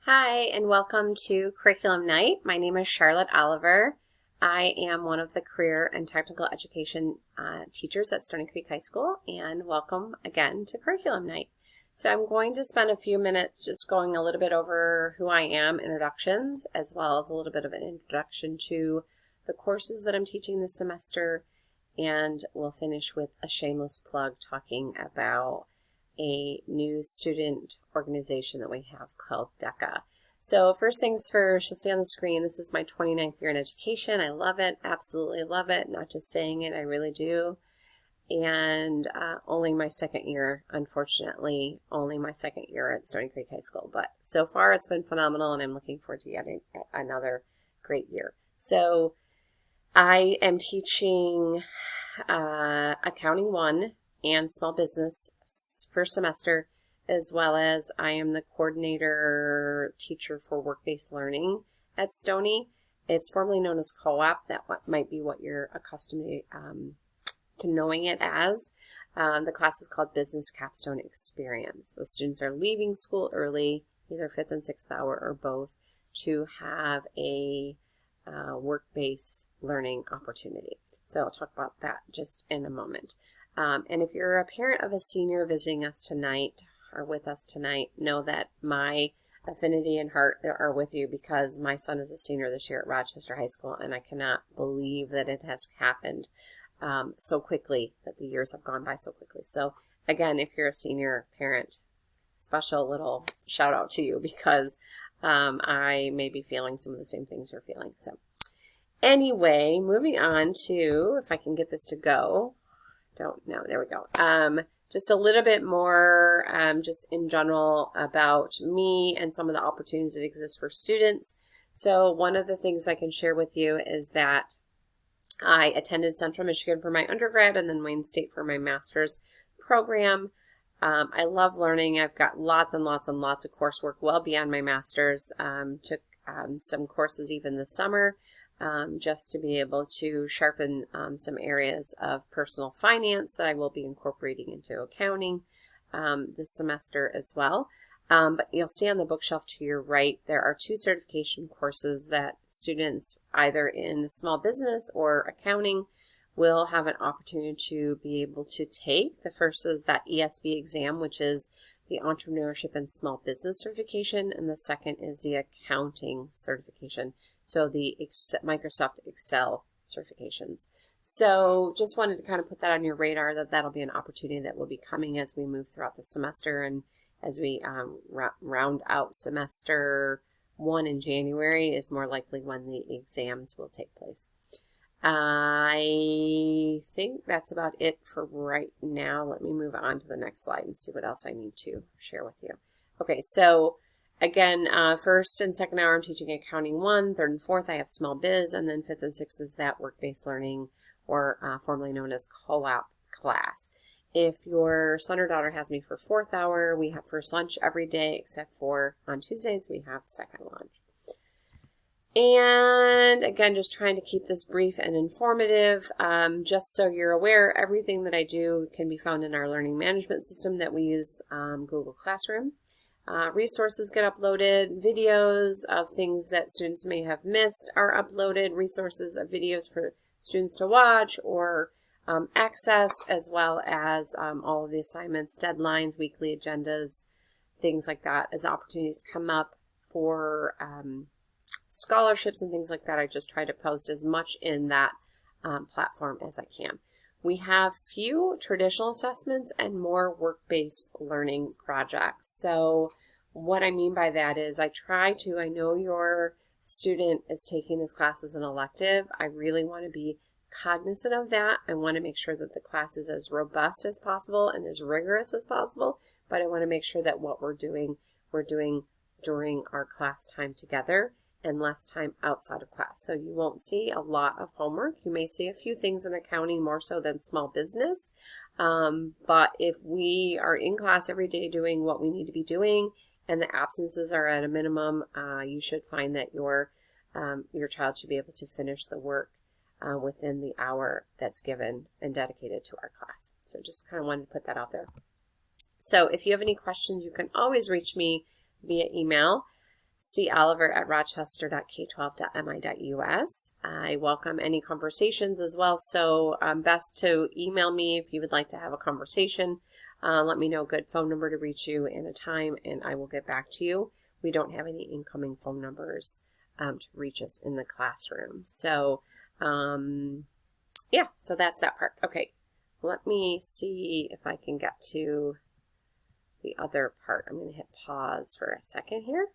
Hi, and welcome to Curriculum Night. My name is Charlotte Oliver. I am one of the career and technical education teachers at Stony Creek High School, and welcome again to Curriculum Night. So I'm going to spend a few minutes just going a little bit over who I am, introductions, as well as a little bit of an introduction to the courses that I'm teaching this semester, and we'll finish with a shameless plug talking about a new student organization that we have called DECA. So first things first, you'll see on the screen, this is my 29th year in education. I love it, absolutely love it. Not just saying it, I really do. And only my second year, unfortunately, only my second year at Stony Creek High School. But so far it's been phenomenal, and I'm looking forward to getting another great year. So I am teaching Accounting 1 and Small Business first semester, as well as I am the coordinator teacher for work-based learning at Stony. It's formerly known as co-op. That might be what you're accustomed to knowing it as. The class is called Business Capstone Experience. The students are leaving school early, either 5th and 6th hour or both, to have a work-based learning opportunity. So I'll talk about that just in a moment. And if you're a parent of a senior visiting us tonight or with us tonight, know that my affinity and heart are with you, because my son is a senior this year at Rochester High School, and I cannot believe that it has happened so quickly, that the years have gone by so quickly. So again, if you're a senior parent, special little shout out to you, because I may be feeling some of the same things you're feeling. So anyway, moving on to, if I can get this to go. Don't know. There we go. Just a little bit more just in general about me and some of the opportunities that exist for students. So one of the things I can share with you is that I attended Central Michigan for my undergrad and then Wayne State for my master's program. I love learning. I've got lots and lots and lots of coursework well beyond my master's. Took some courses even this summer. Just to be able to sharpen some areas of personal finance that I will be incorporating into accounting this semester as well. But you'll see on the bookshelf to your right, there are 2 certification courses that students either in small business or accounting will have an opportunity to be able to take. The first is that ESB exam, which is the Entrepreneurship and Small Business certification, and the second is the Accounting certification, so the Microsoft Excel certifications. So just wanted to kind of put that on your radar, that that'll be an opportunity that will be coming as we move throughout the semester, and as we round out semester 1 in January is more likely when the exams will take place. I think that's about it for right now. Let me move on to the next slide and see what else I need to share with you. Okay, so again, first and second hour I'm teaching Accounting 1, third and fourth I have Small Biz, and then 5th and 6th is that work-based learning, or formerly known as co-op class. If your son or daughter has me for 4th hour, we have first lunch every day, except for on Tuesdays we have second lunch. And again, just trying to keep this brief and informative. Just so you're aware, everything that I do can be found in our learning management system that we use, Google Classroom. Resources get uploaded, videos of things that students may have missed are uploaded, resources of videos for students to watch or access, as well as all of the assignments, deadlines, weekly agendas, things like that. As opportunities come up for scholarships and things like that, I just try to post as much in that platform as I can. We have few traditional assessments and more work-based learning projects. So what I mean by that is I know your student is taking this class as an elective. I really want to be cognizant of that. I want to make sure that the class is as robust as possible and as rigorous as possible, but I want to make sure that what we're doing during our class time together and less time outside of class. So you won't see a lot of homework. You may see a few things in accounting more so than small business. But if we are in class every day doing what we need to be doing and the absences are at a minimum, you should find that your child should be able to finish the work within the hour that's given and dedicated to our class. So just kind of wanted to put that out there. So if you have any questions, you can always reach me via email coliver@rochester.k12.mi.us. I welcome any conversations as well, so best to email me if you would like to have a conversation. Let me know a good phone number to reach you in a time, and I will get back to you. We don't have any incoming phone numbers to reach us in the classroom. So, yeah, so that's that part. Okay, let me see if I can get to the other part. I'm going to hit pause for a second here.